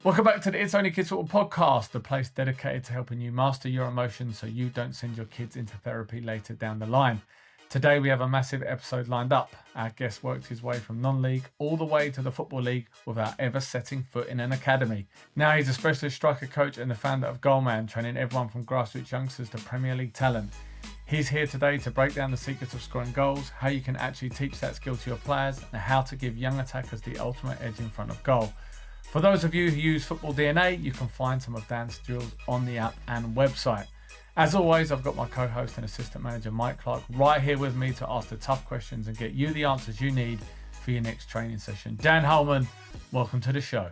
Welcome back to the It's Only Kids Football podcast, the place dedicated to helping you master your emotions so you don't send your kids into therapy later down the line. Today we have a massive episode lined up. Our guest worked his way from non-league all the way to the Football League without ever setting foot in an academy. Now he's a specialist striker coach and the founder of Goalman, training everyone from grassroots youngsters to Premier League talent. He's here today to break down the secrets of scoring goals, how you can actually teach that skill to your players, and how to give young attackers the ultimate edge in front of goal. For those of you who use Football DNA, you can find some of Dan's drills on the app and website. As always, I've got my co-host and assistant manager Mike Clark right here with me to ask the tough questions and get you the answers you need for your next training session. Dan Holman, welcome to the show.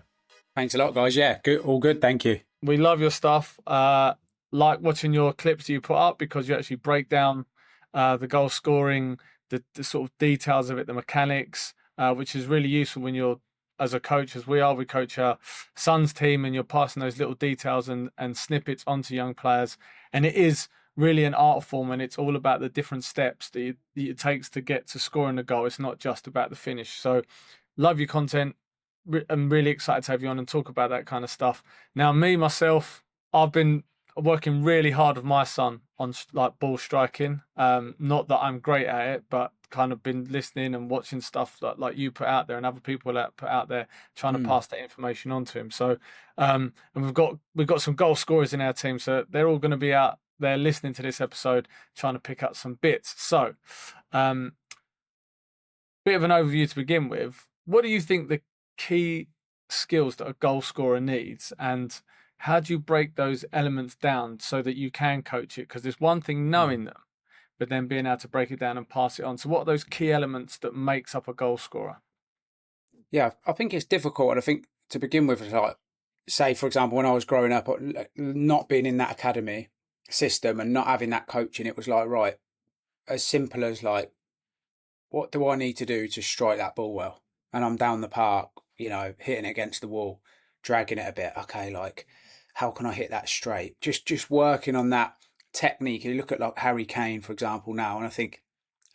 Thanks a lot, guys. Yeah, good, all good. Thank you. We love your stuff. Like watching your clips that you put up because you actually break down the goal scoring, the sort of details of it, the mechanics, which is really useful when you're, as a coach, as we are, we coach our son's team, and you're passing those little details and snippets onto young players. And it is really an art form, and it's all about the different steps that it takes to get to scoring the goal. It's not just about the finish. So love your content. I'm really excited to have you on and talk about that kind of stuff. Now, myself, I've been working really hard with my son on like ball striking. Not that I'm great at it, but kind of been listening and watching stuff like you put out there and other people that put out there, trying to pass that information on to him. So, and we've got some goal scorers in our team, so they're all going to be out there listening to this episode, trying to pick up some bits. So, bit of an overview to begin with. What do you think the key skills that a goal scorer needs, and how do you break those elements down so that you can coach it? Because there's one thing knowing them, but then being able to break it down and pass it on. So what are those key elements that makes up a goal scorer? Yeah, I think it's difficult. And I think to begin with, like, say, for example, when I was growing up, not being in that academy system and not having that coaching, it was like, right, as simple as like, what do I need to do to strike that ball well? And I'm down the park, hitting it against the wall, dragging it a bit. Okay, like, how can I hit that straight? Just working on that technique. You look at like Harry Kane, for example, now, and I think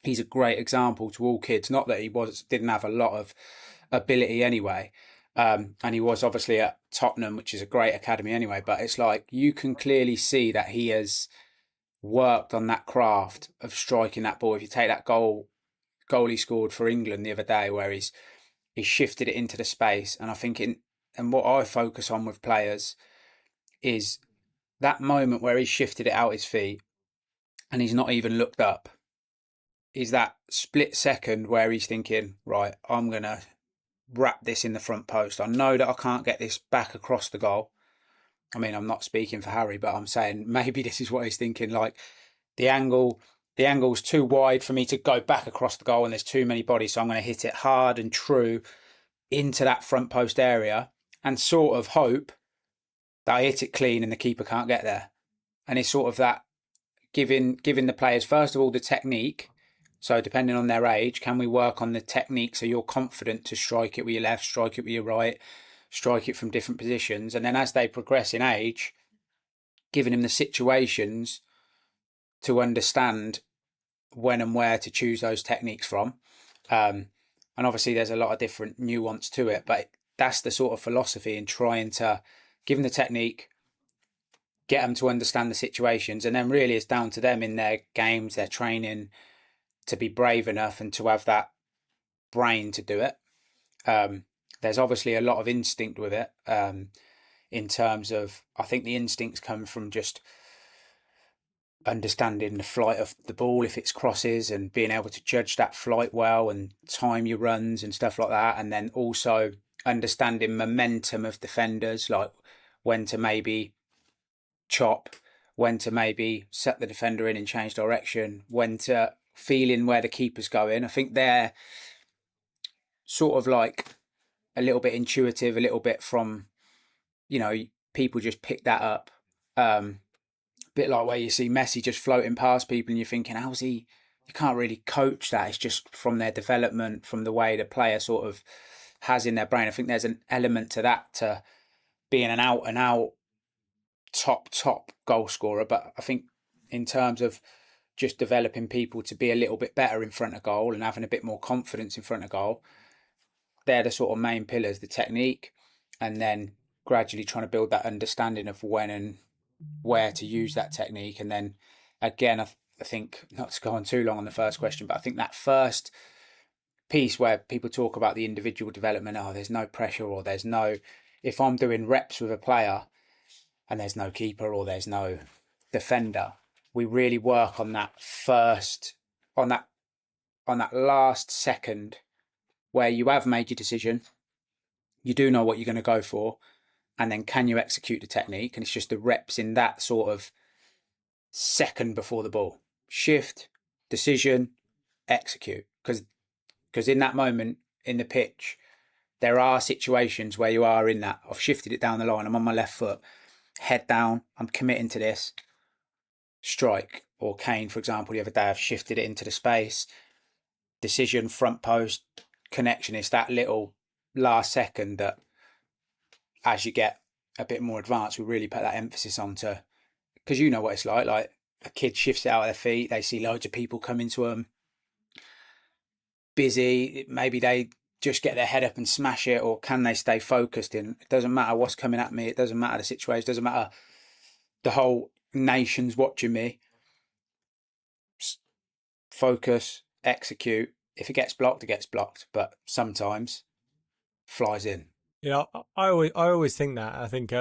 he's a great example to all kids. Not that he didn't have a lot of ability anyway, and he was obviously at Tottenham, which is a great academy anyway. But it's like you can clearly see that he has worked on that craft of striking that ball. If you take that goal he scored for England the other day, where he shifted it into the space, and I think and what I focus on with players is that moment where he shifted it out his feet and he's not even looked up, is that split second where he's thinking, right, I'm going to wrap this in the front post. I know that I can't get this back across the goal. I mean, I'm not speaking for Harry, but I'm saying maybe this is what he's thinking. Like the angle's too wide for me to go back across the goal and there's too many bodies. So I'm going to hit it hard and true into that front post area and sort of hope that I hit it clean and the keeper can't get there. And it's sort of that giving the players, first of all, the technique. So depending on their age, can we work on the technique so you're confident to strike it with your left, strike it with your right, strike it from different positions. And then as they progress in age, giving them the situations to understand when and where to choose those techniques from. And obviously there's a lot of different nuance to it, but that's the sort of philosophy in trying to give them the technique, get them to understand the situations, and then really it's down to them in their games, their training, to be brave enough and to have that brain to do it. There's obviously a lot of instinct with it, in terms of, I think the instincts come from just understanding the flight of the ball if it's crosses and being able to judge that flight well and time your runs and stuff like that. And then also understanding momentum of defenders, like when to maybe chop, when to maybe set the defender in and change direction, when to feeling where the keeper's going. I think they're sort of like a little bit intuitive, a little bit from, people just pick that up. Bit like where you see Messi just floating past people and you're thinking, how's he? You can't really coach that. It's just from their development, from the way the player sort of has in their brain. I think there's an element to that, to being an out and out top goal scorer. But I think in terms of just developing people to be a little bit better in front of goal and having a bit more confidence in front of goal, they're the sort of main pillars, the technique, and then gradually trying to build that understanding of when and where to use that technique. And then again, I think, not to go on too long on the first question, but I think that first piece where people talk about the individual development, oh, there's no pressure, or there's no, if I'm doing reps with a player and there's no keeper or there's no defender, we really work on that first, on that last second where you have made your decision, you do know what you're going to go for, and then can you execute the technique? And it's just the reps in that sort of second before the ball. Shift, decision, execute. Because in that moment in the pitch, there are situations where you are in that, I've shifted it down the line, I'm on my left foot, head down, I'm committing to this, strike. Or Kane, for example, the other day, I've shifted it into the space, decision, front post, connection. It's that little last second that, as you get a bit more advanced, we really put that emphasis onto, because you know what it's like a kid shifts it out of their feet, they see loads of people coming to them, busy, maybe they just get their head up and smash it, or can they stay focused in, it doesn't matter what's coming at me, it doesn't matter the situation, it doesn't matter the whole nation's watching me, focus, execute. If it gets blocked, it gets blocked, but sometimes flies in. Yeah, I always think that. I think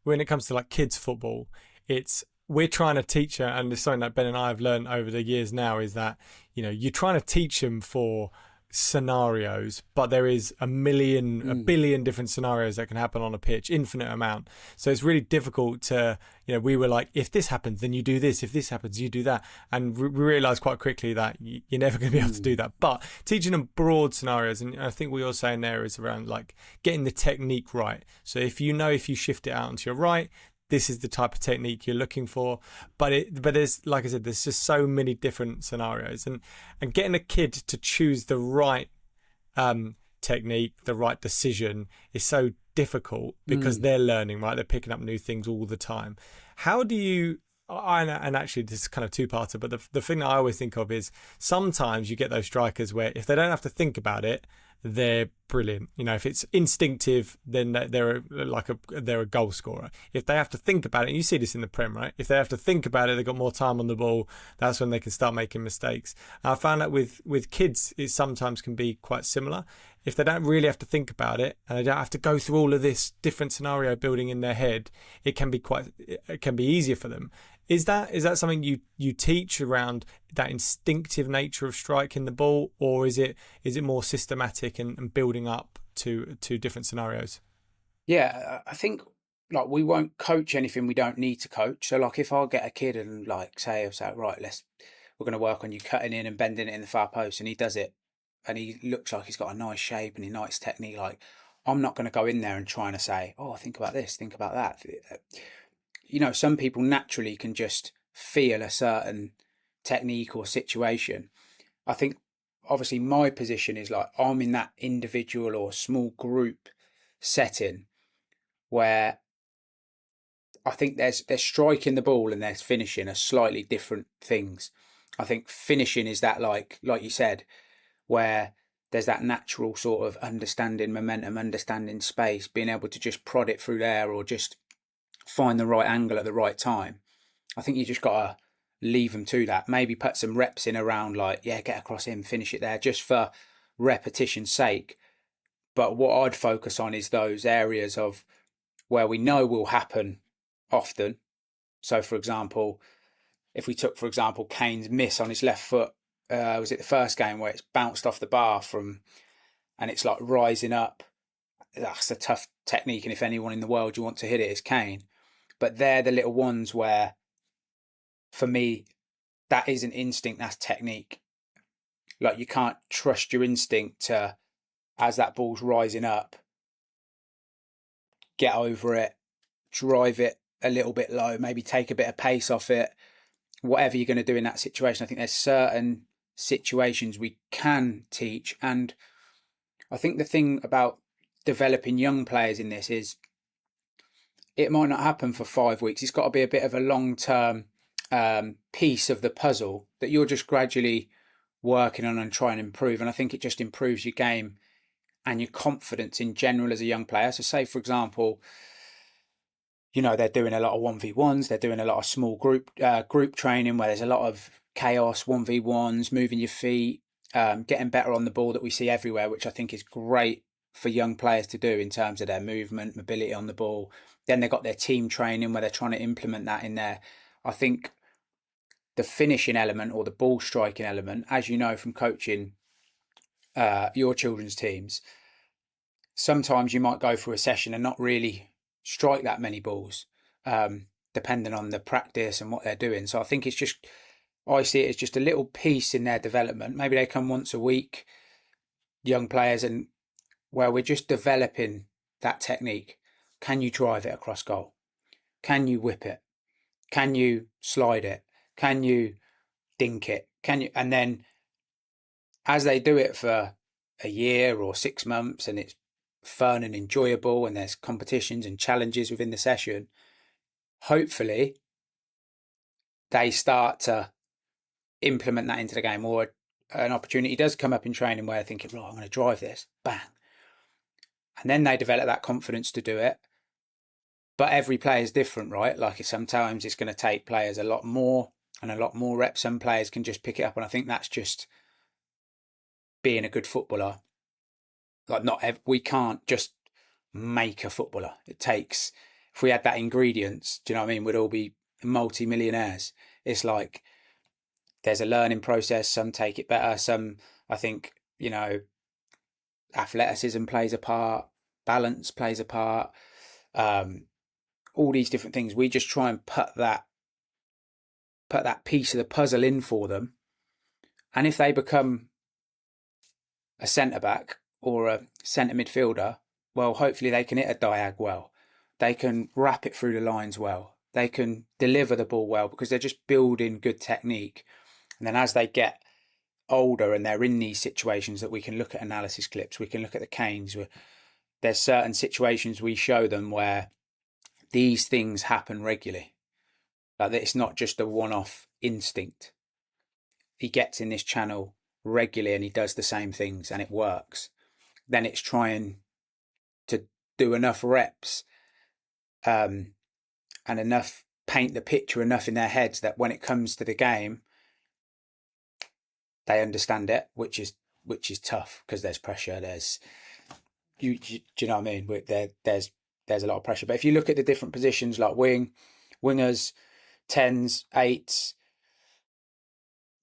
when it comes to like kids football, it's we're trying to teach her, and it's something that Ben and I have learned over the years now, is that, you know, you're trying to teach them for scenarios, but there is a billion different scenarios that can happen on a pitch, infinite amount. So it's really difficult to, you know, we were like, if this happens, then you do this. If this happens, you do that. And we realized quite quickly that you're never going to be able to do that. But teaching them broad scenarios, and I think what you're saying there is around like getting the technique right. So if you know, if you shift it out onto your right, this is the type of technique you're looking for. But there's, like I said, there's just so many different scenarios, and getting a kid to choose the right technique, the right decision is so difficult because they're learning, right? They're picking up new things all the time. How do you, and actually this is kind of two-parter, but the thing that I always think of is sometimes you get those strikers where if they don't have to think about it, they're brilliant. You know, if it's instinctive, then they're a goal scorer. If they have to think about it, and you see this in the Prem, right? If they have to think about it, they've got more time on the ball. That's when they can start making mistakes. And I found that with kids, it sometimes can be quite similar. If they don't really have to think about it, and they don't have to go through all of this different scenario building in their head, it can be easier for them. Is that something you teach around that instinctive nature of striking the ball, or is it more systematic and building up to different scenarios? Yeah, I think like we won't coach anything we don't need to coach. So like if I get a kid and like say right, we're going to work on you cutting in and bending it in the far post, and he does it, and he looks like he's got a nice shape and a nice technique. Like I'm not going to go in there and trying to say, oh, think about this, think about that. You know, some people naturally can just feel a certain technique or situation. I think obviously my position is like I'm in that individual or small group setting where I think there's striking the ball and there's finishing are slightly different things. I think finishing is that like you said, where there's that natural sort of understanding momentum, understanding space, being able to just prod it through there or just find the right angle at the right time. I think you just got to leave them to that. Maybe put some reps in around like, yeah, get across him, finish it there, just for repetition's sake. But what I'd focus on is those areas of where we know will happen often. So, for example, if we took, for example, Kane's miss on his left foot, was it the first game where it's bounced off the bar and it's like rising up? That's a tough technique, and if anyone in the world you want to hit it, it's Kane. But they're the little ones where, for me, that isn't instinct, that's technique. Like you can't trust your instinct to, as that ball's rising up, get over it, drive it a little bit low, maybe take a bit of pace off it, whatever you're going to do in that situation. I think there's certain situations we can teach. And I think the thing about developing young players in this is it might not happen for 5 weeks. It's got to be a bit of a long-term piece of the puzzle that you're just gradually working on and trying to improve. And I think it just improves your game and your confidence in general as a young player. So say, for example, you know, they're doing a lot of 1v1s, they're doing a lot of small group training where there's a lot of chaos, 1v1s, moving your feet, getting better on the ball that we see everywhere, which I think is great for young players to do in terms of their movement, mobility on the ball. Then they've got their team training where they're trying to implement that in there. I think the finishing element or the ball striking element, as you know from coaching your children's teams, sometimes you might go through a session and not really strike that many balls, depending on the practice and what they're doing. So I think it's just, I see it as just a little piece in their development. Maybe they come once a week, young players, and where we're just developing that technique. Can you drive it across goal? Can you whip it? Can you slide it? Can you dink it? Can you? And then as they do it for a year or 6 months and it's fun and enjoyable and there's competitions and challenges within the session, hopefully they start to implement that into the game, or an opportunity does come up in training where they're thinking, right, I'm going to drive this, bang. And then they develop that confidence to do it. But every player is different, right? Like sometimes it's going to take players a lot more and a lot more reps. Some players can just pick it up. And I think that's just being a good footballer. Like we can't just make a footballer. It takes, if we had that ingredients, do you know what I mean? We'd all be multi-millionaires. It's like there's a learning process. Some take it better. Some, I think, you know, athleticism plays a part, balance plays a part, all these different things. We just try and put that piece of the puzzle in for them. And if they become a centre-back or a centre midfielder, well, hopefully they can hit a diag well. They can wrap it through the lines well. They can deliver the ball well because they're just building good technique. And then as they get older and they're in these situations that we can look at analysis clips, we can look at the Canes, where there's certain situations we show them where these things happen regularly. Like it's not just a one-off instinct. He gets in this channel regularly and he does the same things and it works. Then it's trying to do enough reps and enough, paint the picture enough in their heads that when it comes to the game, they understand it, which is tough because there's pressure. There's do you know what I mean? There's a lot of pressure. But if you look at the different positions like wingers, 10s, 8s,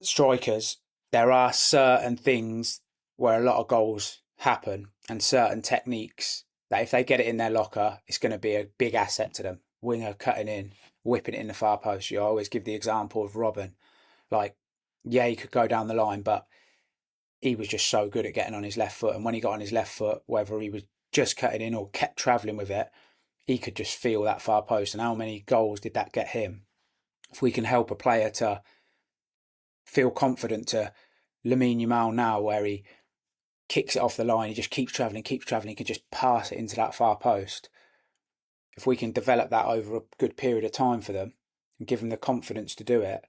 strikers, there are certain things where a lot of goals happen and certain techniques that if they get it in their locker, it's going to be a big asset to them. Winger cutting in, whipping it in the far post. You always give the example of Robin. Like, yeah, he could go down the line, but he was just so good at getting on his left foot. And when he got on his left foot, whether he was just cutting in or kept travelling with it, he could just feel that far post. And how many goals did that get him? If we can help a player to feel confident to Lamine Yamal now, where he kicks it off the line, he just keeps travelling, he could just pass it into that far post. If we can develop that over a good period of time for them and give them the confidence to do it,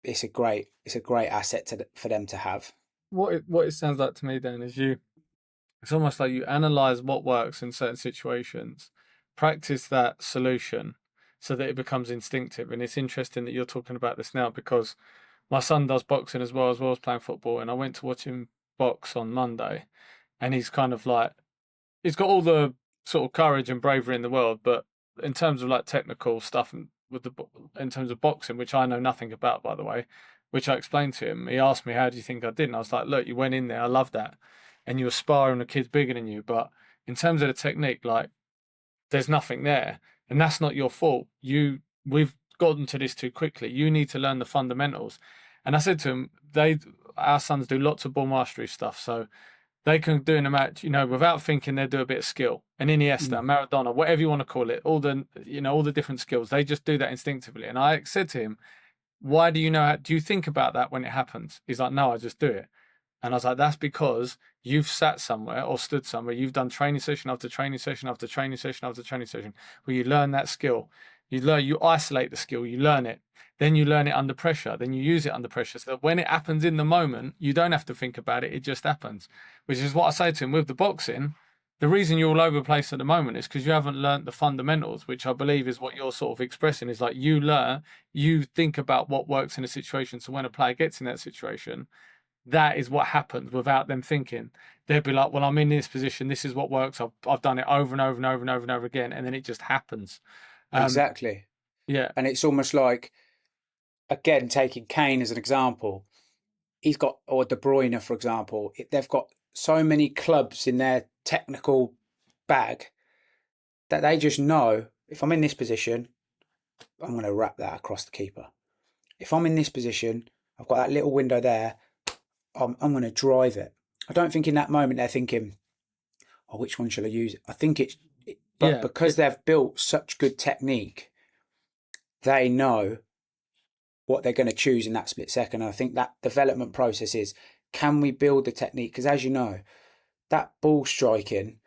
it's a great asset for them to have. What it sounds like to me then is it's almost like you analyze what works in certain situations, practice that solution so that it becomes instinctive. And it's interesting that you're talking about this now because my son does boxing as well as playing football. And I went to watch him box on Monday, and he's kind of like, he's got all the sort of courage and bravery in the world, but in terms of like technical stuff and in terms of boxing, which I know nothing about, by the way, which I explained to him, he asked me, how do you think I did? And I was like, look, you went in there, I love that. And you were sparring a kid's bigger than you. But in terms of the technique, like, there's nothing there. And that's not your fault. We've gotten to this too quickly. You need to learn the fundamentals. And I said to him, our sons do lots of ball mastery stuff. So they can do in a match, without thinking, they do a bit of skill. And Iniesta, Maradona, whatever you want to call it, all the different skills, they just do that instinctively. And I said to him, why do you think about that when it happens? He's like, no, I just do it. And I was like, that's because you've sat somewhere or stood somewhere, you've done training session after training session after training session after training session, where you learn that skill. You isolate the skill, you learn it. Then you learn it under pressure. Then you use it under pressure so that when it happens in the moment, you don't have to think about it. It just happens, which is what I say to him with the boxing. the reason you're all over the place at the moment is because you haven't learnt the fundamentals, which I believe is what you're sort of expressing. Is like you think about what works in a situation. So when a player gets in that situation, that is what happens without them thinking. They'll be like, well, I'm in this position. This is what works. I've done it over and over and over and over and over again. And then it just happens. Exactly. Yeah. And it's almost like, again, taking Kane as an example, he's got, or De Bruyne, for example, they've got so many clubs in their technical bag that they just know, if I'm in this position, I'm going to wrap that across the keeper. If I'm in this position, I've got that little window there, I'm going to drive it. I don't think in that moment they're thinking, oh, which one shall I use? I think because they've built such good technique, they know what they're going to choose in that split second. And I think that development process is, can we build the technique? Because as you know, that ball striking,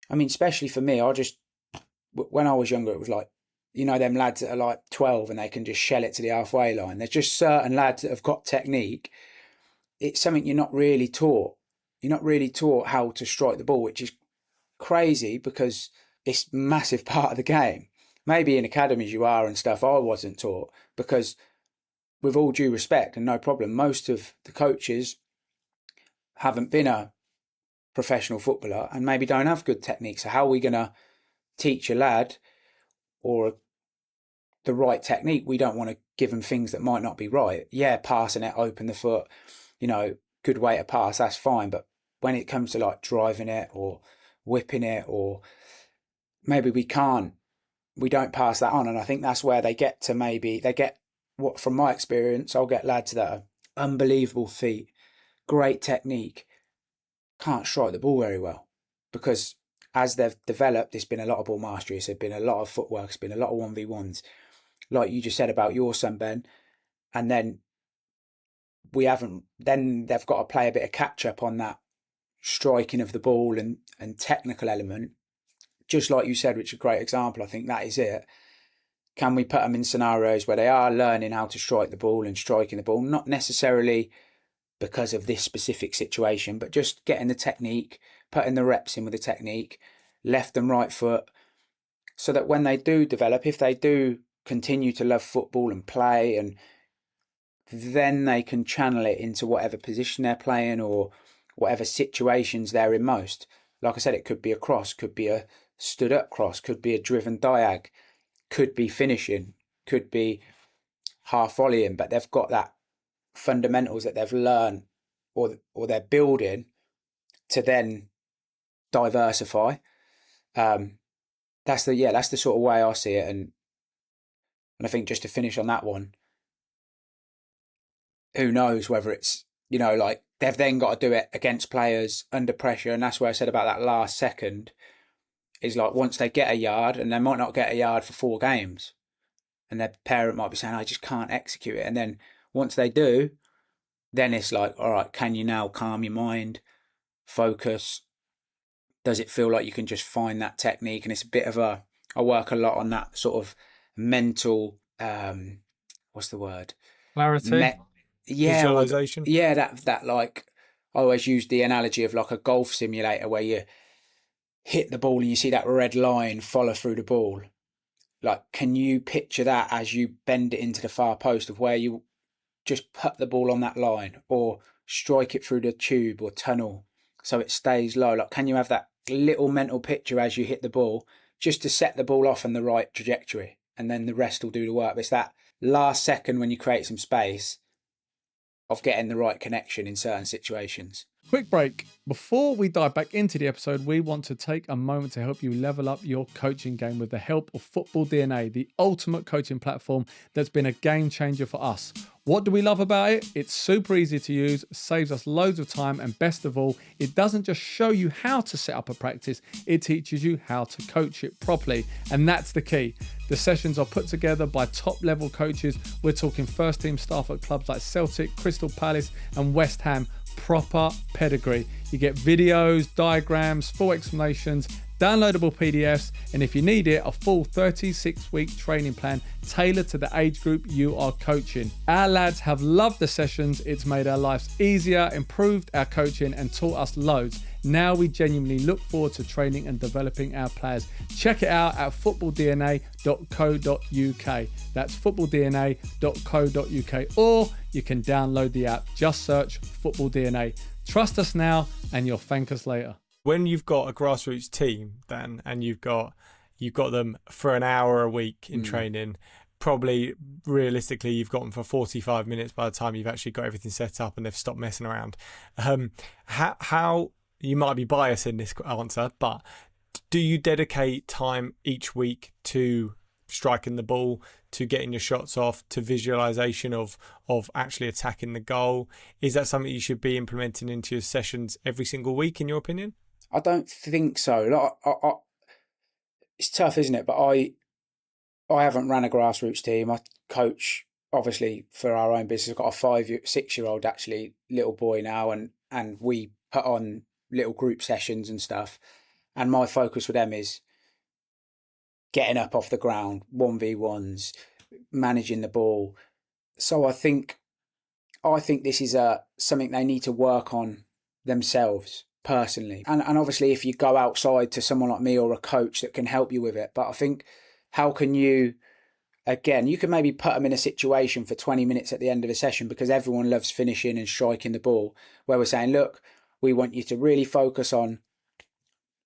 I mean, especially for me, when I was younger, it was like, you know, them lads that are like 12 and they can just shell it to the halfway line. There's just certain lads that have got technique. It's something you're not really taught. You're not really taught how to strike the ball, which is crazy because it's a massive part of the game. Maybe in academies you are and stuff. I wasn't taught because, with all due respect and no problem, most of the coaches haven't been a professional footballer and maybe don't have good technique. So how are we going to teach a lad or the right technique? We don't want to give them things that might not be right. Yeah, passing it, open the foot, you know, good way to pass, that's fine. But when it comes to like driving it or whipping it, or maybe we don't pass that on. And I think that's where they get, what from my experience, I'll get lads that are unbelievable feet, great technique, can't strike the ball very well because as they've developed, there's been a lot of ball mastery, there's been a lot of footwork, there's been a lot of 1v1s, like you just said about your son, Ben. And then they've got to play a bit of catch up on that striking of the ball and technical element, just like you said, which is a great example. I think that is it. Can we put them in scenarios where they are learning how to strike the ball and striking the ball, not necessarily because of this specific situation, but just getting the technique, putting the reps in with the technique, left and right foot, so that when they do develop, if they do continue to love football and play, and then they can channel it into whatever position they're playing or whatever situations they're in most. Like I said, it could be a cross, could be a stood up cross, could be a driven diag, could be finishing, could be half volleying, but they've got that fundamentals that they've learned or they're building to then diversify. That's the sort of way I see it. And I think just to finish on that one, who knows whether it's, you know, like they've then got to do it against players under pressure. And that's where I said about that last second is like once they get a yard, and they might not get a yard for 4 games, and their parent might be saying, I just can't execute it. And then once they do, then it's like, all right, can you now calm your mind, focus? Does it feel like you can just find that technique? And it's a bit of I work a lot on that sort of mental, what's the word? Clarity. Visualization. Yeah, that like, I always use the analogy of like a golf simulator where you hit the ball and you see that red line follow through the ball. Like, can you picture that as you bend it into the far post of where you just put the ball on that line or strike it through the tube or tunnel so it stays low? Like, can you have that little mental picture as you hit the ball just to set the ball off in the right trajectory, and then the rest will do the work? But it's that last second when you create some space of getting the right connection in certain situations. Quick break. Before we dive back into the episode, we want to take a moment to help you level up your coaching game with the help of Football DNA, the ultimate coaching platform that's been a game changer for us. What do we love about it? It's super easy to use, saves us loads of time, and best of all, it doesn't just show you how to set up a practice, it teaches you how to coach it properly. And that's the key. The sessions are put together by top level coaches. We're talking first team staff at clubs like Celtic, Crystal Palace and West Ham. Proper pedigree. You get videos, diagrams, full explanations, downloadable PDFs, and if you need it, a full 36-week training plan tailored to the age group you are coaching. Our lads have loved the sessions. It's made our lives easier, improved our coaching, and taught us loads. Now we genuinely look forward to training and developing our players. Check it out at footballdna.co.uk. That's footballdna.co.uk, or you can download the app. Just search Football DNA. Trust us now and you'll thank us later. When you've got a grassroots team, Dan, and you've got them for an hour a week in training, probably realistically you've got them for 45 minutes by the time you've actually got everything set up and they've stopped messing around. How you might be biased in this answer, but do you dedicate time each week to striking the ball, to getting your shots off, to visualization of actually attacking the goal? Is that something you should be implementing into your sessions every single week, in your opinion? I don't think so. Like, it's tough, isn't it? But I haven't ran a grassroots team. I coach, obviously, for our own business. I've got a 6-year-old, actually, little boy now, and we put on little group sessions and stuff. And my focus with them is getting up off the ground, 1v1s, managing the ball. So I think this is something they need to work on themselves personally. And obviously if you go outside to someone like me or a coach that can help you with it. But I think, how can you, again, you can maybe put them in a situation for 20 minutes at the end of a session, because everyone loves finishing and striking the ball, where we're saying, look, we want you to really focus on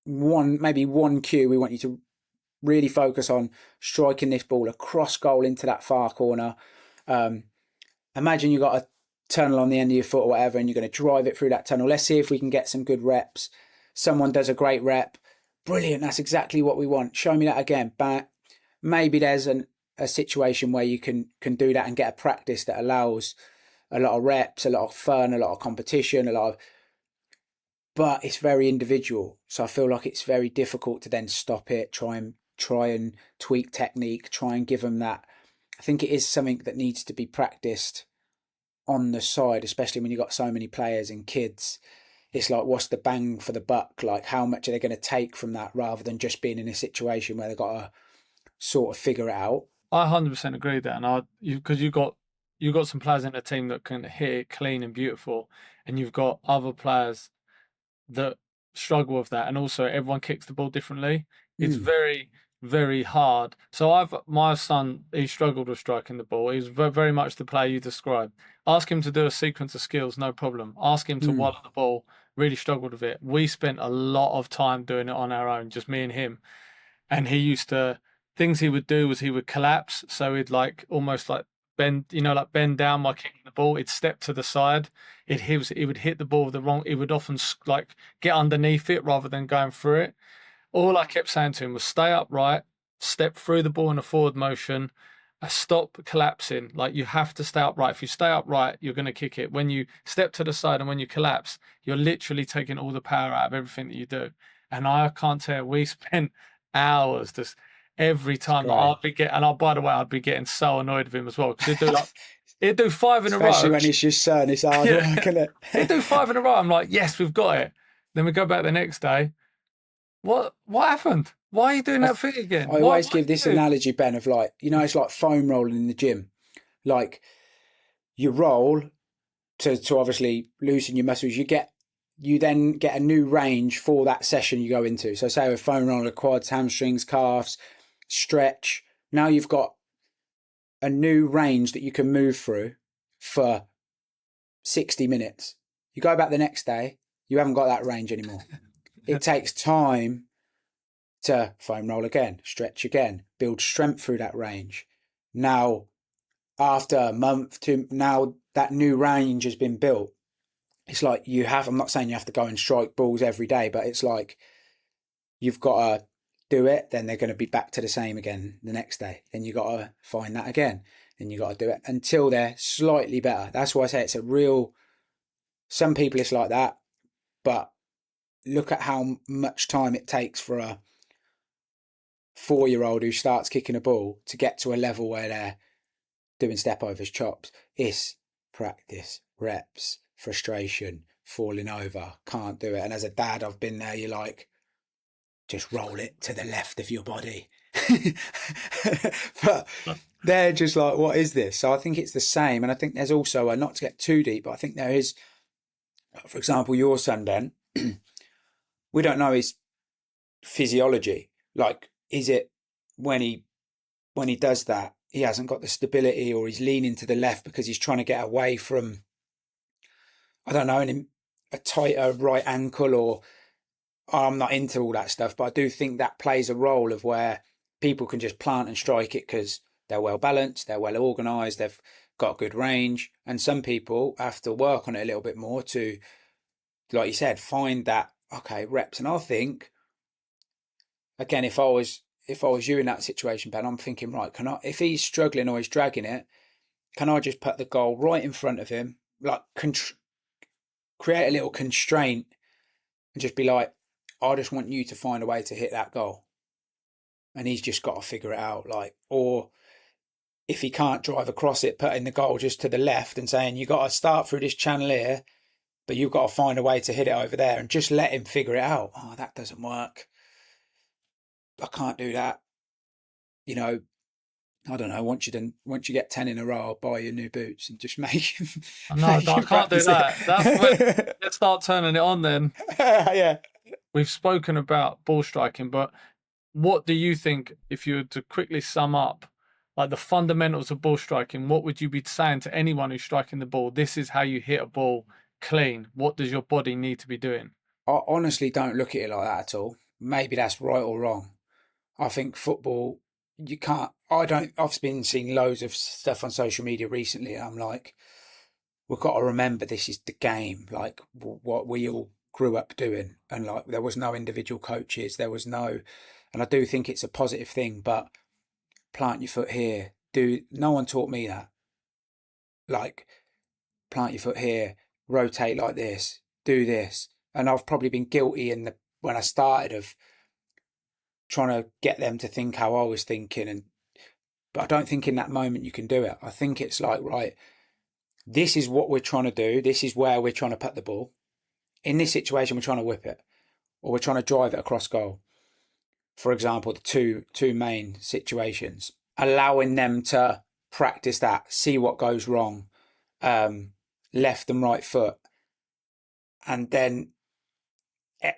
one cue. We want you to really focus on striking this ball across goal into that far corner. Imagine you got a tunnel on the end of your foot or whatever, and you're going to drive it through that tunnel. Let's see if we can get some good reps. Someone does a great rep. Brilliant. That's exactly what we want. Show me that again. But maybe there's a situation where you can do that and get a practice that allows a lot of reps, a lot of fun, a lot of competition, but it's very individual. So I feel like it's very difficult to then stop it, try and tweak technique, try and give them that. I think it is something that needs to be practiced on the side, especially when you've got so many players and kids. It's like, what's the bang for the buck? Like, how much are they going to take from that, rather than just being in a situation where they've got to sort of figure it out? I 100% agree with that. And because you've got some players in the team that can hit it clean and beautiful, and you've got other players that struggle with that, and also everyone kicks the ball differently. It's very, very hard. So my son, he struggled with striking the ball. He's very much the player you described. Ask him to do a sequence of skills, no problem. Ask him to wallet the ball, really struggled with it. We spent a lot of time doing it on our own, just me and him. And things he would do was he would collapse. So he'd almost bend down while kicking the ball. He'd step to the side. He would hit the ball with he would often get underneath it rather than going through it. All I kept saying to him was stay upright, step through the ball in a forward motion, stop collapsing. Like, you have to stay upright. If you stay upright, you're going to kick it. When you step to the side and when you collapse, you're literally taking all the power out of everything that you do. And I can't tell you, we spent hours just every time. By the way, I'd be getting so annoyed with him as well, because he'd do 5 in a row. Especially when it's your son, it's hard work, isn't it? He'd do 5 in a row. I'm like, yes, we've got it. Then we go back the next day. What happened? Why are you doing that thing again? I always give this analogy, Ben, of it's like foam rolling in the gym. Like, you roll to obviously loosen your muscles. You then get a new range for that session you go into. So say with foam roller, quads, hamstrings, calves, stretch. Now you've got a new range that you can move through for 60 minutes. You go back the next day, you haven't got that range anymore. It takes time to foam roll again, stretch again, build strength through that range. Now, after a month, now that new range has been built. It's like I'm not saying you have to go and strike balls every day, but it's like you've got to do it, then they're going to be back to the same again the next day. Then you got to find that again. Then you got to do it until they're slightly better. That's why I say some people it's like that, but look at how much time it takes for a 4-year-old who starts kicking a ball to get to a level where they're doing step overs, chops. It's practice, reps, frustration, falling over, can't do it. And as a dad, I've been there. You're like, just roll it to the left of your body. But they're just like, what is this? So I think it's the same. And I think there's also, not to get too deep, but I think there is, for example, your son, Ben, we don't know his physiology. Like, is it when he does that, he hasn't got the stability, or he's leaning to the left because he's trying to get away from, I don't know, a tighter right ankle, or I'm not into all that stuff, but I do think that plays a role of where people can just plant and strike it because they're well balanced, they're well organised, they've got good range. And some people have to work on it a little bit more to, like you said, find that, okay, reps. And I think, again, if I was you in that situation, Ben, I'm thinking, right, if he's struggling or he's dragging it, can I just put the goal right in front of him, like create a little constraint and just be like, I just want you to find a way to hit that goal. And he's just got to figure it out. Like, or if he can't drive across it, putting the goal just to the left and saying, you got to start through this channel here, but you've got to find a way to hit it over there, and just let him figure it out. Oh, that doesn't work. I can't do that. You know, I don't know. Once you get 10 in a row, I'll buy you new boots and just make. No, I can't do that. That's when let's start turning it on then. Yeah. We've spoken about ball striking, but what do you think, if you were to quickly sum up like the fundamentals of ball striking, what would you be saying to anyone who's striking the ball? This is how you hit a ball clean. What does your body need to be doing? I honestly don't look at it like that at all. Maybe that's right or wrong. I think football, you can't, I've been seeing loads of stuff on social media recently. I'm like, we've got to remember this is the game, like what we all grew up doing. And like, there was no individual coaches, and I do think it's a positive thing, but plant your foot here. No one taught me that. Like, plant your foot here, rotate like this, do this. And I've probably been guilty when I started of trying to get them to think how I was thinking, but I don't think in that moment you can do it. I think it's like, right, this is what we're trying to do. This is where we're trying to put the ball. In this situation, we're trying to whip it, or we're trying to drive it across goal. For example, the two main situations, allowing them to practice that, see what goes wrong, left and right foot, and then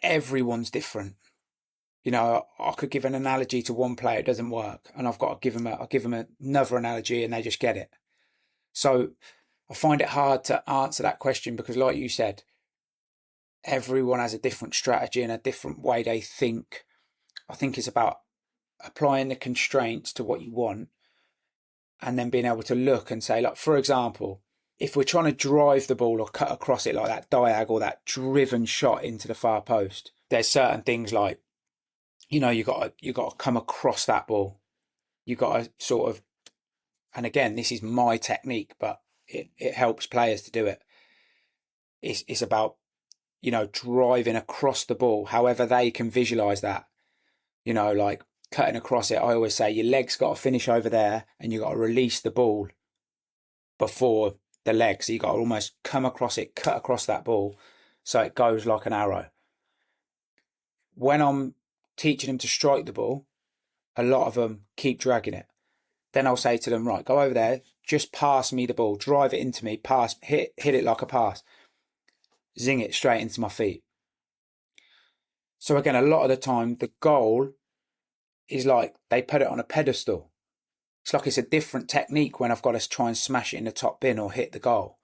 everyone's different. You know, I could give an analogy to one player, it doesn't work, and I've got to I'll give them another analogy, and they just get it. So I find it hard to answer that question because, like you said, everyone has a different strategy and a different way they think. I think it's about applying the constraints to what you want, and then being able to look and say, like, for example, if we're trying to drive the ball or cut across it like that diag or that driven shot into the far post, there's certain things like, you know, you got to come across that ball. You got to sort of, and again, this is my technique, but it helps players to do it. It's about, you know, driving across the ball, however they can visualize that. You know, like cutting across it. I always say your legs got to finish over there, and you got to release the ball before the leg. So you got to almost come across it, cut across that ball, so it goes like an arrow. When I'm teaching them to strike the ball, a lot of them keep dragging it. Then I'll say to them, right, go over there, just pass me the ball, drive it into me, hit it like a pass, zing it straight into my feet. So again, a lot of the time, the goal is like they put it on a pedestal. It's like it's a different technique when I've got to try and smash it in the top bin or hit the goal.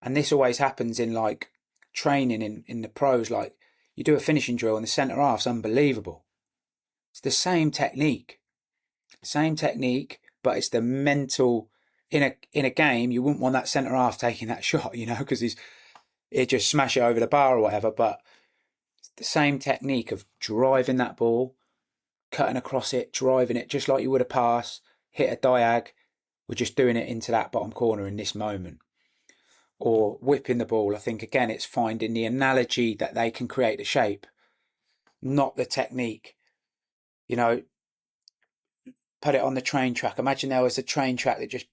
And this always happens in like training in the pros. Like you do a finishing drill and the centre half's unbelievable. It's the same technique, but it's the mental. In a game, you wouldn't want that centre half taking that shot, you know, because he'd just smash it over the bar or whatever. But it's the same technique of driving that ball, cutting across it, driving it, just like you would a pass, hit a diag. We're just doing it into that bottom corner in this moment. Or whipping the ball. I think, again, it's finding the analogy that they can create the shape, not the technique. You know, put it on the train track. Imagine there was a train track that just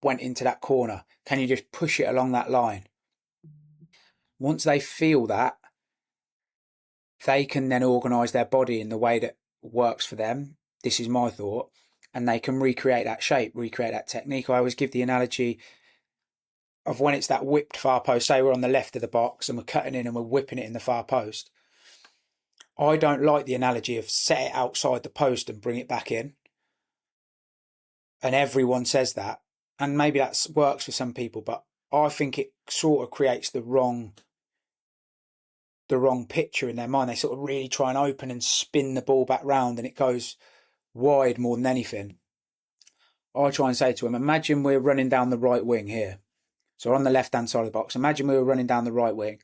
went into that corner. Can you just push it along that line? Once they feel that, they can then organise their body in the way that works for them. This is my thought. And they can recreate that shape, recreate that technique. I always give the analogy of when it's that whipped far post. Say we're on the left of the box and we're cutting in and we're whipping it in the far post. I don't like the analogy of set it outside the post and bring it back in. And everyone says that. And maybe that works for some people, but I think it sort of creates the wrong picture in their mind. They sort of really try and open and spin the ball back round and it goes wide more than anything. I try and say to them, imagine we're running down the right wing here. So on the left-hand side of the box, imagine we were running down the right wing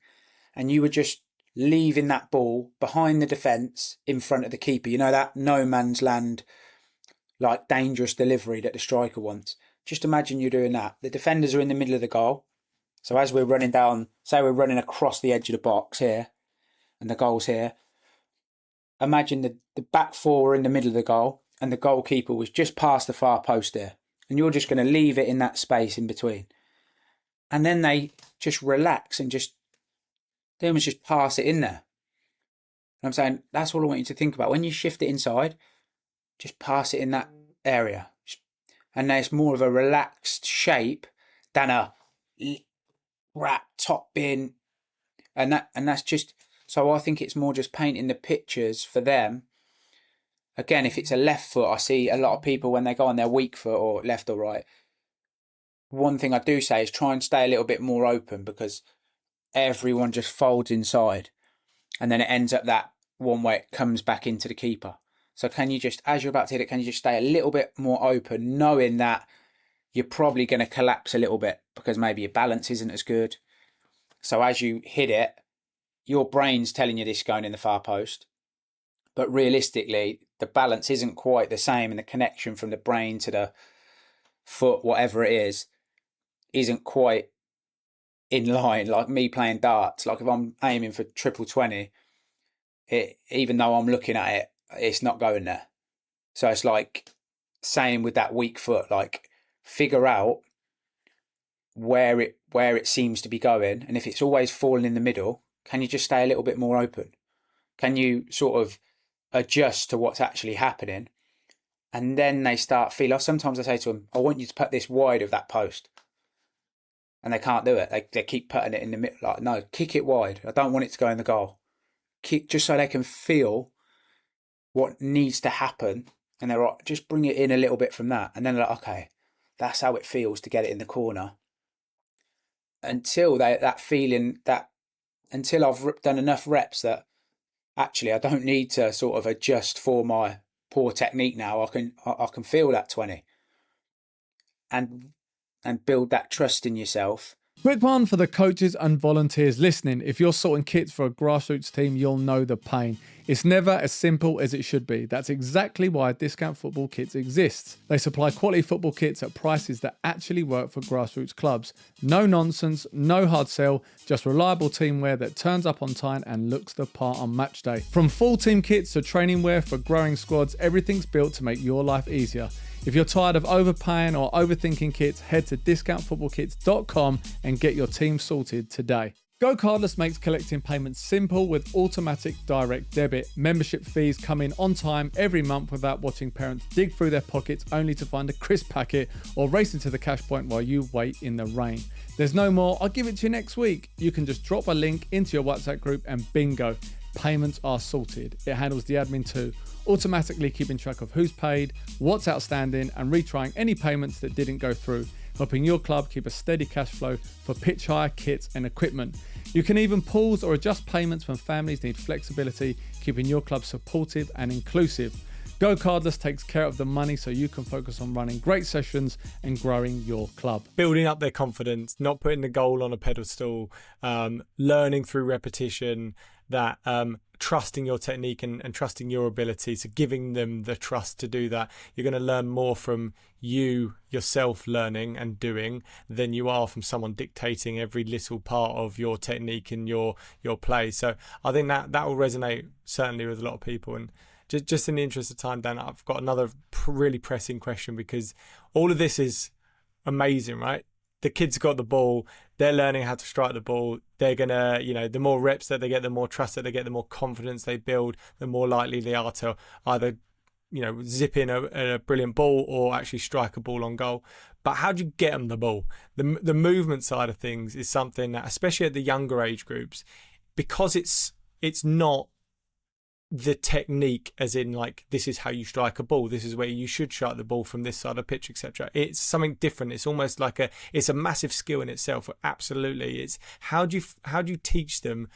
and you were just leaving that ball behind the defence in front of the keeper. You know, that no man's land, like dangerous delivery that the striker wants. Just imagine you're doing that. The defenders are in the middle of the goal. So as we're running down, say we're running across the edge of the box here and the goal's here. Imagine the back four are in the middle of the goal and the goalkeeper was just past the far post there. And you're just going to leave it in that space in between. And then they just relax and they almost just pass it in there. And I'm saying, that's all I want you to think about. When you shift it inside, just pass it in that area. And there's more of a relaxed shape than a wrap top bin. And that's just, so I think it's more just painting the pictures for them. Again, if it's a left foot, I see a lot of people when they go on their weak foot or left or right. One thing I do say is try and stay a little bit more open because everyone just folds inside. And then it ends up that one way it comes back into the keeper. So can you just, as you're about to hit it, can you just stay a little bit more open, knowing that you're probably going to collapse a little bit because maybe your balance isn't as good. So as you hit it, your brain's telling you this is going in the far post. But realistically, the balance isn't quite the same and the connection from the brain to the foot, whatever it is, isn't quite in line. Like me playing darts, like if I'm aiming for triple 20, even though I'm looking at it, it's not going there. So it's like same with that weak foot, like figure out where it seems to be going. And if it's always falling in the middle, can you just stay a little bit more open? Can you sort of adjust to what's actually happening? And then they start feeling, sometimes I say to them, I want you to put this wide of that post. And they can't do it. They keep putting it in the middle. Like, no, kick it wide. I don't want it to go in the goal. Kick, just so they can feel what needs to happen. And they're like, just bring it in a little bit from that. And then they're like, okay, that's how it feels to get it in the corner. Until that feeling, until I've done enough reps that actually I don't need to sort of adjust for my poor technique now. I can feel that 20 and build that trust in yourself. Quick one for the coaches and volunteers listening. If you're sorting kits for a grassroots team, you'll know the pain. It's never as simple as it should be. That's exactly why Discount Football Kits exists. They supply quality football kits at prices that actually work for grassroots clubs. No nonsense, no hard sell, just reliable team wear that turns up on time and looks the part on match day. From full team kits to training wear for growing squads, everything's built to make your life easier. If you're tired of overpaying or overthinking kits, head to discountfootballkits.com and get your team sorted today. Go Cardless makes collecting payments simple with automatic direct debit. Membership fees come in on time every month without watching parents dig through their pockets only to find a crisp packet or race into the cash point while you wait in the rain. There's no more, I'll give it to you next week. You can just drop a link into your WhatsApp group and bingo, payments are sorted. It handles the admin too, automatically keeping track of who's paid, what's outstanding, and retrying any payments that didn't go through, helping your club keep a steady cash flow for pitch hire, kits, and equipment. You can even pause or adjust payments when families need flexibility, keeping your club supportive and inclusive. Go Cardless takes care of the money so you can focus on running great sessions and growing your club. Building up their confidence, not putting the goal on a pedestal, learning through repetition, that trusting your technique and trusting your ability, so giving them the trust to do that. You're going to learn more from yourself learning and doing than you are from someone dictating every little part of your technique and your play. So I think that will resonate certainly with a lot of people. And just in the interest of time, Dan, I've got another really pressing question, because all of this is amazing, right? The kids got the ball, they're learning how to strike the ball. They're going to, the more reps that they get, the more trust that they get, the more confidence they build, the more likely they are to either, zip in a brilliant ball or actually strike a ball on goal. But how do you get them the ball? The movement side of things is something that, especially at the younger age groups, because it's not the technique, as in like, this is how you strike a ball, this is where you should strike the ball from this side of the pitch, etc. It's something different. It's almost like it's a massive skill in itself. Absolutely. It's how do you teach them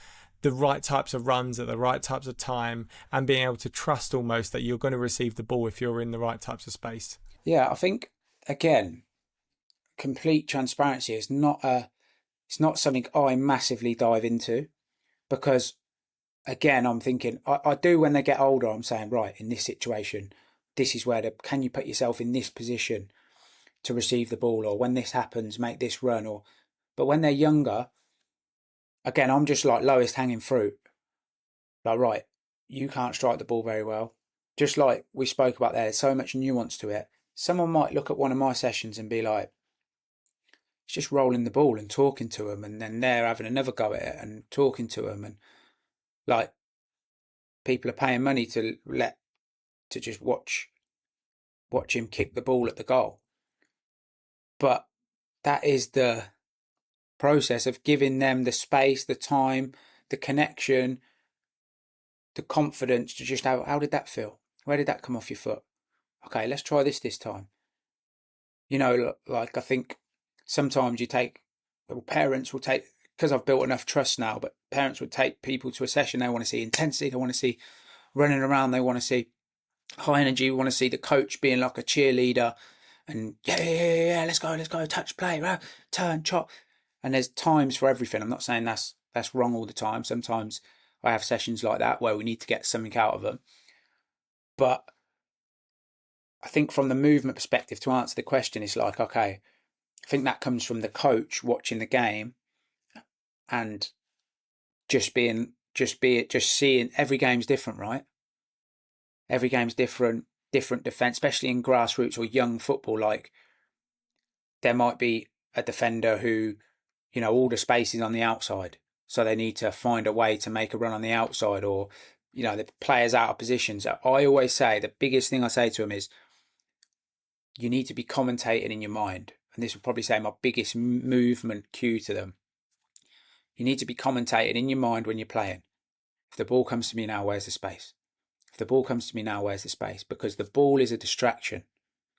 the right types of runs at the right types of time, and being able to trust almost that you're going to receive the ball if you're in the right types of space. Yeah, I think, again, complete transparency is it's not something I massively dive into, because again, I'm thinking, I do when they get older, I'm saying, right, in this situation, this is where can you put yourself in this position to receive the ball, or when this happens, make this run, but when they're younger, again, I'm just like lowest hanging fruit. Like, right, you can't strike the ball very well. Just like we spoke about there's so much nuance to it. Someone might look at one of my sessions and be like, it's just rolling the ball and talking to them, and then they're having another go at it and talking to them, and like, people are paying money to just watch him kick the ball at the goal. But that is the process of giving them the space, the time, the connection, the confidence to just how did that feel? Where did that come off your foot? Okay, let's try this time. Like, I think sometimes parents will take, because I've built enough trust now, but parents would take people to a session. They want to see intensity. They want to see running around. They want to see high energy. We want to see the coach being like a cheerleader and yeah, let's go, touch, play, turn, chop. And there's times for everything. I'm not saying that's wrong all the time. Sometimes I have sessions like that where we need to get something out of them. But I think from the movement perspective, to answer the question, it's like, okay, I think that comes from the coach watching the game and just seeing every game's different, right? Every game's different defense, especially in grassroots or young football. Like, there might be a defender who, all the space is on the outside, so they need to find a way to make a run on the outside, or, the player's out of position. So I always say, the biggest thing I say to them is, you need to be commentating in your mind. And this would probably say my biggest movement cue to them. You need to be commentating in your mind when you're playing. If the ball comes to me now, where's the space? If the ball comes to me now, where's the space? Because the ball is a distraction.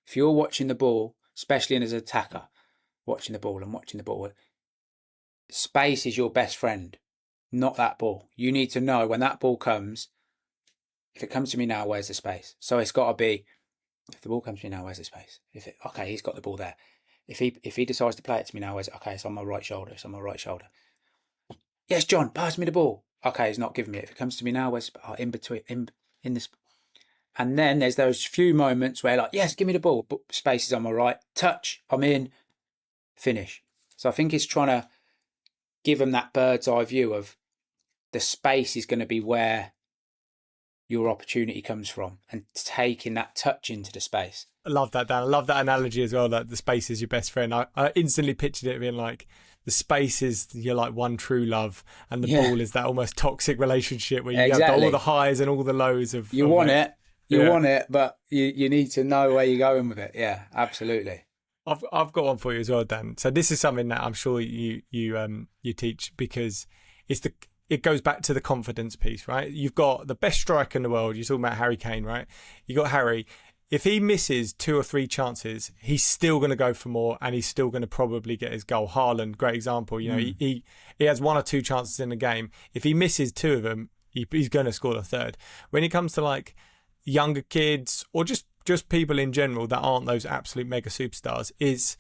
If you're watching the ball, especially as an attacker, watching the ball, space is your best friend, not that ball. You need to know when that ball comes, if it comes to me now, where's the space? So it's got to be, if the ball comes to me now, where's the space? Okay, he's got the ball there. If he decides to play it to me now, okay, it's on my right shoulder. Yes, John, pass me the ball. Okay, he's not giving me it. If it comes to me now, where's in between, in this? And then there's those few moments where, like, yes, give me the ball, but space is on my right. Touch, I'm in, finish. So I think it's trying to give them that bird's eye view of the space is going to be where your opportunity comes from, and taking that touch into the space. I love that, Dan. I love that analogy as well, that the space is your best friend. I instantly pictured it being like, the space is your like one true love, and the ball is that almost toxic relationship where you have all the highs and all the lows of. You want it, but you need to know where you're going with it. Yeah, absolutely. I've got one for you as well, Dan. So this is something that I'm sure you teach, because it goes back to the confidence piece, right? You've got the best striker in the world. You're talking about Harry Kane, right? You got Harry. If he misses 2 or 3 chances, he's still going to go for more, and he's still going to probably get his goal. Haaland, great example. He has 1 or 2 chances in the game. If he misses 2 of them, he's going to score the third. When it comes to like younger kids or just people in general that aren't those absolute mega superstars, is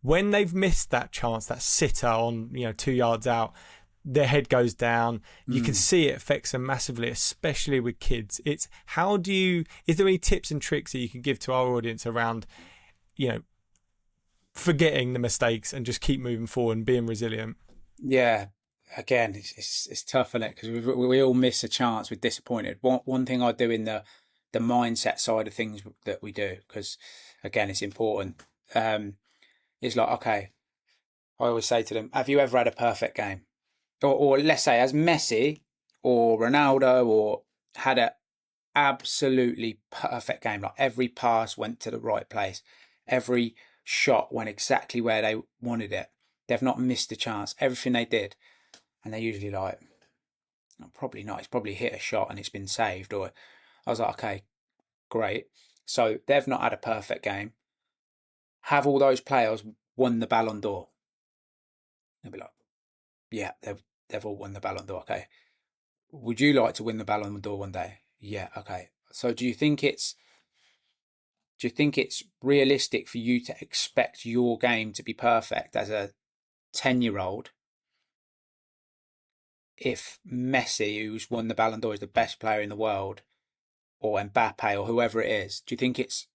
when they've missed that chance, that sitter on 2 yards out, their head goes down. You can see it affects them massively, especially with kids. It's is there any tips and tricks that you can give to our audience around, forgetting the mistakes and just keep moving forward and being resilient? Yeah, again, it's tough, isn't it? Because we all miss a chance. We're disappointed. One thing I do in the mindset side of things that we do, because again, it's important, is like, okay, I always say to them, have you ever had a perfect game? Or let's say, has Messi or Ronaldo or had an absolutely perfect game? Like, every pass went to the right place. Every shot went exactly where they wanted it. They've not missed a chance. Everything they did. And they're usually like, Probably not. He's probably hit a shot and it's been saved. Or I was like, okay, great. So they've not had a perfect game. Have all those players won the Ballon d'Or? They'll be like, yeah, they've all won the Ballon d'Or. Okay. Would you like to win the Ballon d'Or one day? Yeah. Okay. So do you think it's realistic for you to expect your game to be perfect as a 10-year-old if Messi, who's won the Ballon d'Or, is the best player in the world, or Mbappe or whoever it is? Do you think it's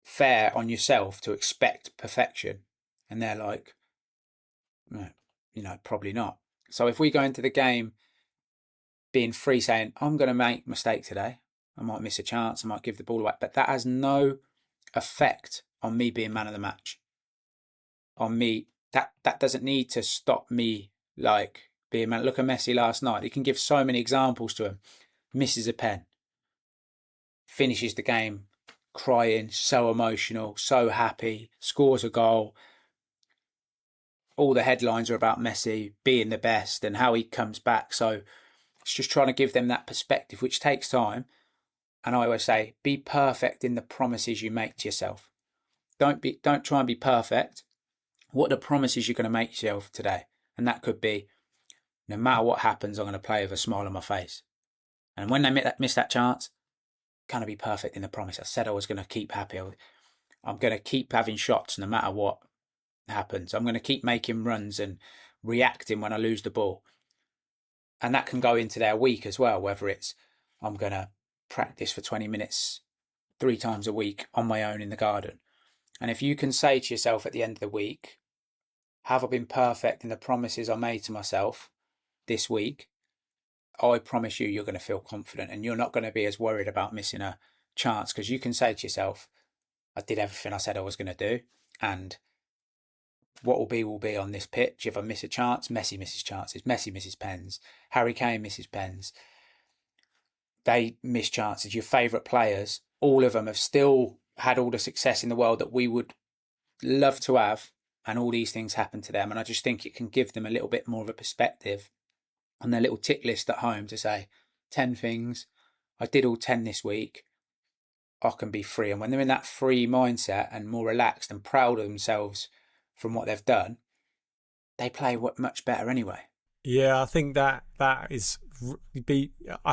fair on yourself to expect perfection? And they're like, no, probably not. So if we go into the game being free, saying, I'm going to make a mistake today, I might miss a chance, I might give the ball away, but that has no effect on me being man of the match. On me, that doesn't need to stop me like being man. Look at Messi last night. He can give so many examples to him. Misses a pen, finishes the game crying, so emotional, so happy, scores a goal. All the headlines are about Messi being the best and how he comes back. So it's just trying to give them that perspective, which takes time. And I always say, be perfect in the promises you make to yourself. Don't try and be perfect. What are the promises you're going to make yourself today? And that could be, no matter what happens, I'm going to play with a smile on my face. And when they miss that chance, can I be perfect in the promise? I said I was going to keep happy. I'm going to keep having shots no matter what happens. I'm going to keep making runs and reacting when I lose the ball. And that can go into their week as well, whether it's I'm going to practice for 20 minutes 3 times a week on my own in the garden. And if you can say to yourself at the end of the week, have I been perfect in the promises I made to myself this week? I promise you're going to feel confident and you're not going to be as worried about missing a chance, because you can say to yourself, I did everything I said I was going to do, and what will be on this pitch. If I miss a chance, Messi misses chances, Messi misses pens, Harry Kane misses pens, they miss chances. Your favourite players, all of them have still had all the success in the world that we would love to have, and all these things happen to them. And I just think it can give them a little bit more of a perspective on their little tick list at home to say 10 things, I did all 10 this week, I can be free. And when they're in that free mindset and more relaxed and proud of themselves from what they've done, they play much better anyway. Yeah, I think I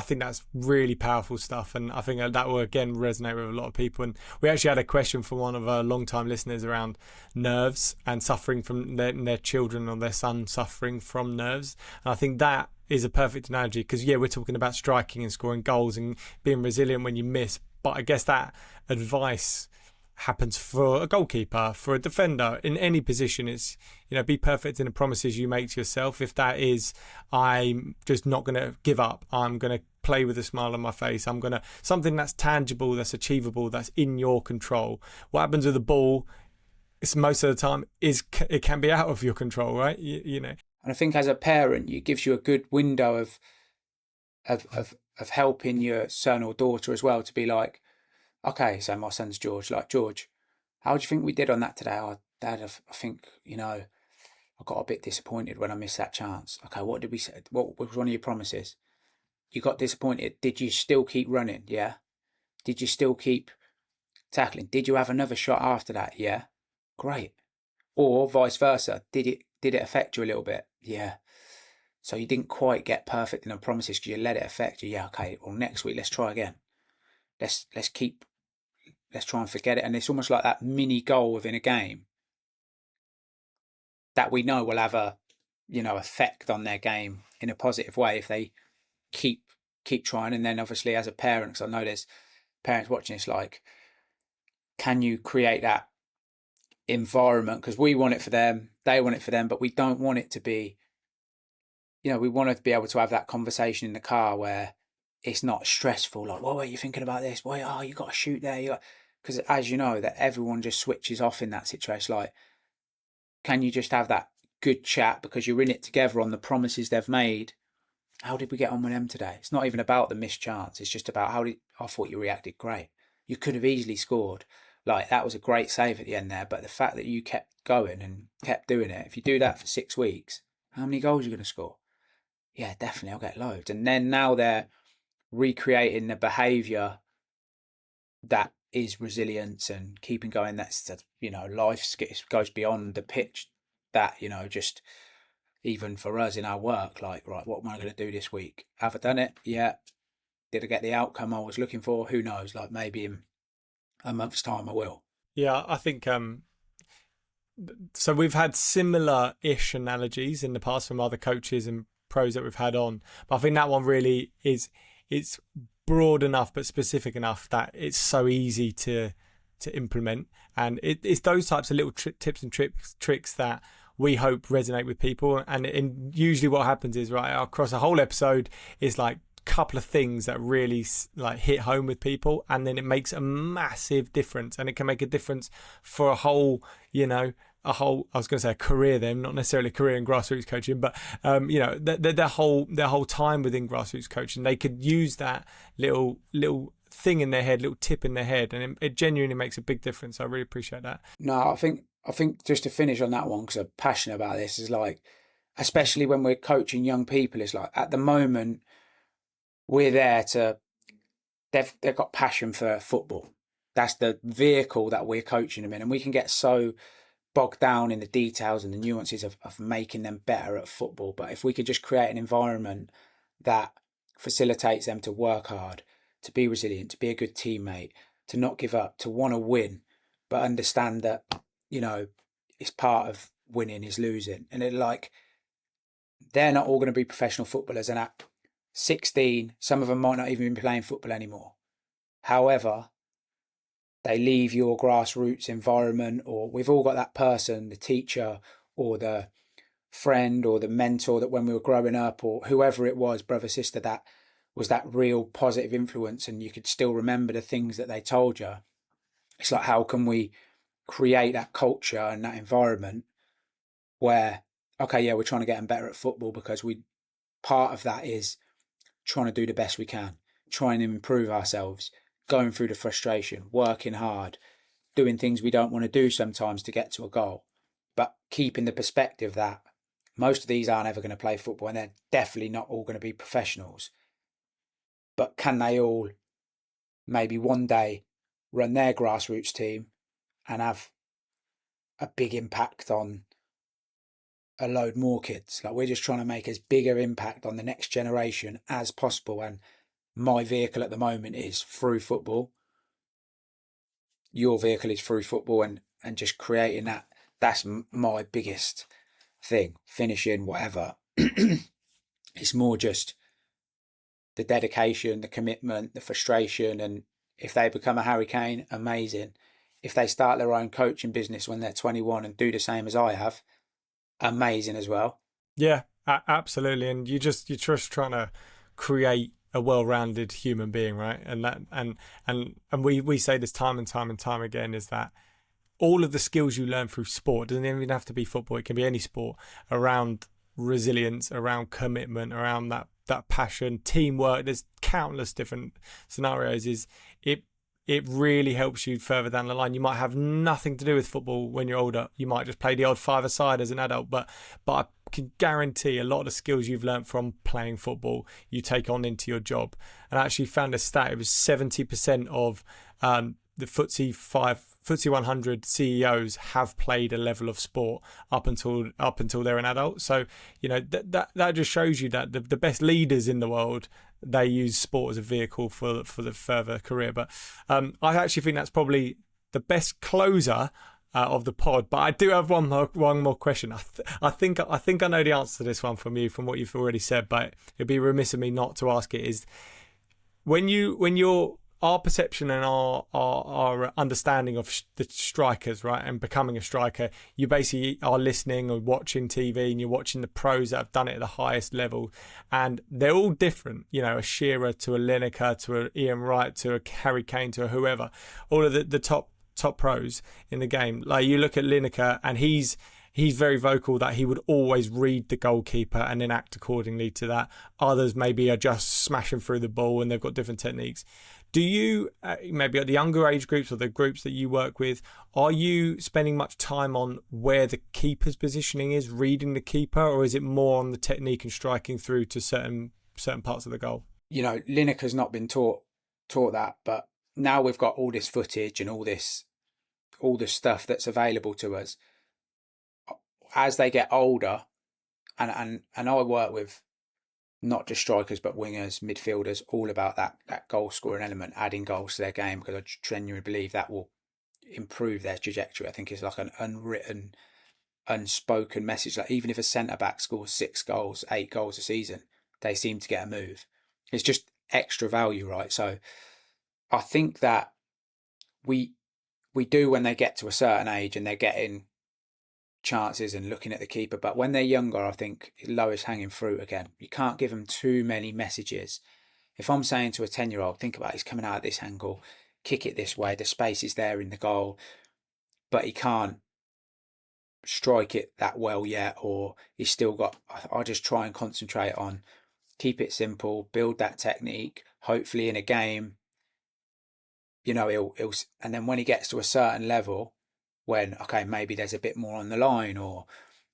think that's really powerful stuff, and I think that will again resonate with a lot of people. And we actually had a question from one of our long-time listeners around nerves and suffering from their children or their son suffering from nerves. And I think that is a perfect analogy, because we're talking about striking and scoring goals and being resilient when you miss, but I guess that advice happens for a goalkeeper, for a defender, in any position. It's, be perfect in the promises you make to yourself. If that is, I'm just not going to give up, I'm going to play with a smile on my face, I'm going to, something that's tangible, that's achievable, that's in your control. What happens with the ball, it's most of the time it can be out of your control, right? And I think as a parent, it gives you a good window of helping your son or daughter as well, to be like, okay, so my son's George. Like, George, how do you think we did on that today? Oh, Dad, I think, I got a bit disappointed when I missed that chance. Okay, what did we say? What was one of your promises? You got disappointed. Did you still keep running? Yeah. Did you still keep tackling? Did you have another shot after that? Yeah. Great. Or vice versa. Did it affect you a little bit? Yeah. So you didn't quite get perfect in the promises because you let it affect you. Yeah. Okay. Well, next week let's try again. Let's try and forget it. And it's almost like that mini goal within a game that we know will have a, effect on their game in a positive way if they keep trying. And then obviously as a parent, because I know there's parents watching, it's like, can you create that environment? Because we want it for them, they want it for them, but we don't want it to be, we want to be able to have that conversation in the car where it's not stressful. Like, what are you thinking about this? Why, you got to shoot there. Because as you know, that everyone just switches off in that situation. Like, can you just have that good chat because you're in it together on the promises they've made? How did we get on with them today? It's not even about the missed chance. It's just about I thought you reacted great. You could have easily scored. Like, that was a great save at the end there. But the fact that you kept going and kept doing it, if you do that for 6 weeks, how many goals are you going to score? yeah, definitely, I'll get loads. And then now they're recreating the behaviour that is resilience and keeping going. That's, life goes beyond the pitch. That, just even for us in our work, like, right, what am I going to do this week? Have I done it? Yeah. Did I get the outcome I was looking for? Who knows? Like, maybe in a month's time I will. Yeah, I think so we've had similar-ish analogies in the past from other coaches and pros that we've had on, but I think that one really it's broad enough but specific enough that it's so easy to implement, and it's those types of little tips and tricks that we hope resonate with people. And usually what happens is, right, across a whole episode is like couple of things that really like hit home with people, and then it makes a massive difference, and it can make a difference for a whole I was going to say a career then, not necessarily a career in grassroots coaching, but their whole time within grassroots coaching, they could use that little thing in their head, little tip in their head, and it genuinely makes a big difference. I really appreciate that. No, I think just to finish on that one, because I'm passionate about this, is like, especially when we're coaching young people, it's like at the moment we're there to, they've got passion for football. That's the vehicle that we're coaching them in, and we can get so bogged down in the details and the nuances of making them better at football. But if we could just create an environment that facilitates them to work hard, to be resilient, to be a good teammate, to not give up, to want to win, but understand that, it's part of winning is losing. And they're not all going to be professional footballers. And at 16, some of them might not even be playing football anymore. However, they leave your grassroots environment, or we've all got that person, the teacher or the friend or the mentor that when we were growing up, or whoever it was, brother, sister, that was that real positive influence, and you could still remember the things that they told you. It's like, how can we create that culture and that environment where, okay, yeah, we're trying to get them better at football, because part of that is trying to do the best we can, trying to improve ourselves, going through the frustration, working hard, doing things we don't want to do sometimes to get to a goal, but keeping the perspective that most of these aren't ever going to play football, and they're definitely not all going to be professionals. But can they all maybe one day run their grassroots team and have a big impact on a load more kids? Like, we're just trying to make as big an impact on the next generation as possible. And my vehicle at the moment is through football. Your vehicle is through football, and just creating that. That's my biggest thing. Finishing, whatever. It's more just the dedication, the commitment, the frustration. And if they become a Harry Kane, amazing. If they start their own coaching business when they're 21 and do the same as I have, amazing as well. Yeah, absolutely. And you're just trying to create a well-rounded human being, right? And that and we say this time and time again, is that all of the skills you learn through sport, doesn't even have to be football, it can be any sport, around resilience, around commitment, around that passion, teamwork, there's countless different scenarios, it really helps you further down the line. You might have nothing to do with football when you're older. You might just play the odd five-a-side as an adult, but I can guarantee a lot of the skills you've learned from playing football, you take on into your job. And I actually found a stat, it was 70% of the FTSE 100 CEOs have played a level of sport up until they're an adult. So, that just shows you that the best leaders in the world, they use sport as a vehicle for the further career. But I actually think that's probably the best closer of the pod. But I do have one more question. I think I know the answer to this one from you, from what you've already said. But it'd be remiss of me not to ask it. Is when you're our perception and our understanding of the strikers, right, and becoming a striker, you basically are listening or watching TV, and you're watching the pros that have done it at the highest level, and they're all different. A Shearer to a Lineker to a Ian Wright to a Harry Kane to a whoever, all of the top pros in the game. Like, you look at Lineker, and he's very vocal that he would always read the goalkeeper and then act accordingly to that. Others maybe are just smashing through the ball and they've got different techniques. Do you, maybe at the younger age groups or the groups that you work with, are you spending much time on where the keeper's positioning is, reading the keeper, or is it more on the technique and striking through to certain parts of the goal? You know, Lineker's not been taught that, but now we've got all this footage and all the stuff that's available to us. As they get older, and I work with not just strikers but wingers, midfielders, all about that goal scoring element, adding goals to their game, because I genuinely believe that will improve their trajectory. I think it's like an unwritten, unspoken message. Like even if a centre back scores 6 goals, 8 goals a season, they seem to get a move. It's just extra value, right? So I think that we do when they get to a certain age and they're getting chances and looking at the keeper, but when they're younger, I think lowest hanging fruit again. You can't give them too many messages. If I'm saying to a 10-year-old, think about it, he's coming out at this angle, kick it this way, the space is there in the goal, but he can't strike it that well yet, or he's still got, I just try and concentrate on keep it simple, build that technique, hopefully in a game, you know, he'll and then when he gets to a certain level, when, okay, maybe there's a bit more on the line, or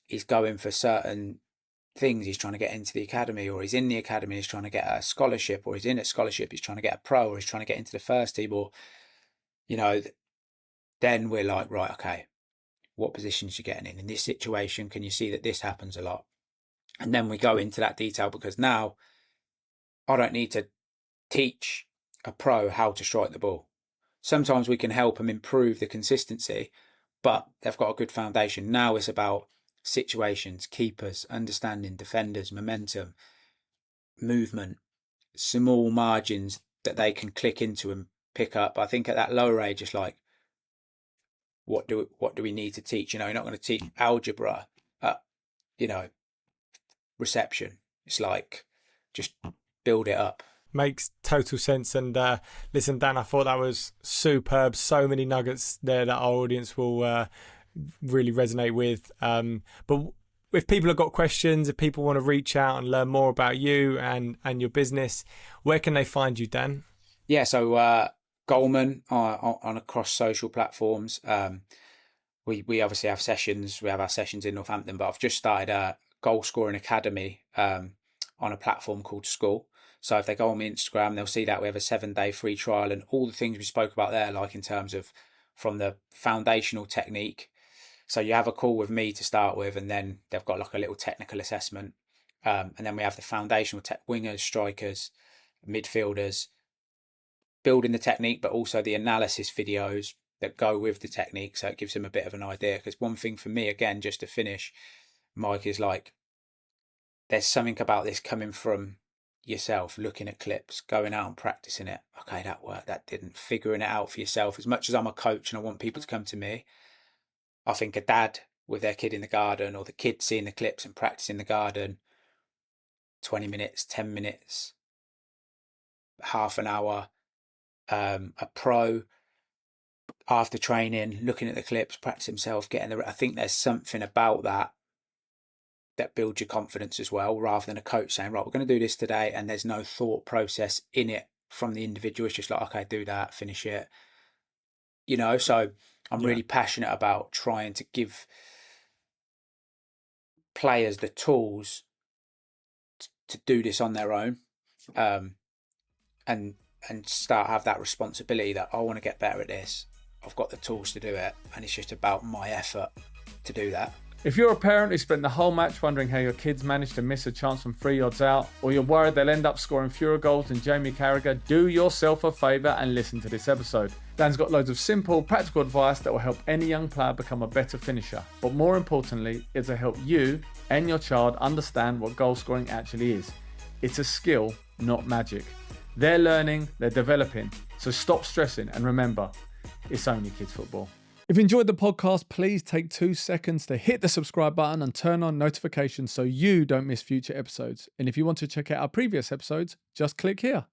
he's going for certain things, he's trying to get into the academy, or he's in the academy, he's trying to get a scholarship, or he's in a scholarship, he's trying to get a pro, or he's trying to get into the first team, or, you know, then we're like, right, okay, what positions you're getting in this situation, can you see that this happens a lot? And then we go into that detail, because now I don't need to teach a pro how to strike the ball. Sometimes we can help them improve the consistency, but they've got a good foundation. Now it's about situations, keepers, understanding defenders, momentum, movement, small margins that they can click into and pick up. I think at that lower age, it's like, what do we need to teach? You know, you're not going to teach algebra at, you know, reception. It's like, just build it up. Makes total sense. And listen, Dan, I thought that was superb. So many nuggets there that our audience will really resonate with. But if people have got questions, if people want to reach out and learn more about you and your business, where can they find you, Dan? Yeah, so Goalman on across social platforms. We obviously have sessions. We have our sessions in Northampton, but I've just started a goal scoring academy on a platform called School. So if they go on my Instagram, they'll see that we have a 7-day free trial, and all the things we spoke about there, like in terms of from the foundational technique. So you have a call with me to start with, and then they've got like a little technical assessment. And then we have the foundational wingers, strikers, midfielders, building the technique, but also the analysis videos that go with the technique. So it gives them a bit of an idea. Because one thing for me, again, just to finish, Mike, is like, there's something about this coming from yourself, looking at clips, going out and practicing it. Okay, that worked, that didn't. Figuring it out for yourself. As much as I'm a coach and I want people to come to me, I think a dad with their kid in the garden, or the kid seeing the clips and practicing the garden, 20 minutes, 10 minutes, half an hour, a pro after training, looking at the clips, practice himself, I think there's something about that builds your confidence as well, rather than a coach saying, right, we're going to do this today, and there's no thought process in it from the individual. It's just like, okay, do that, finish it, you know. So I'm really passionate about trying to give players the tools to do this on their own, and start have that responsibility that I want to get better at this. I've got the tools to do it, and it's just about my effort to do that. If you're a parent who spent the whole match wondering how your kids managed to miss a chance from 3 yards out, or you're worried they'll end up scoring fewer goals than Jamie Carragher, do yourself a favour and listen to this episode. Dan's got loads of simple, practical advice that will help any young player become a better finisher. But more importantly, it's to help you and your child understand what goal scoring actually is. It's a skill, not magic. They're learning, they're developing. So stop stressing and remember, it's only kids football. If you enjoyed the podcast, please take 2 seconds to hit the subscribe button and turn on notifications so you don't miss future episodes. And if you want to check out our previous episodes, just click here.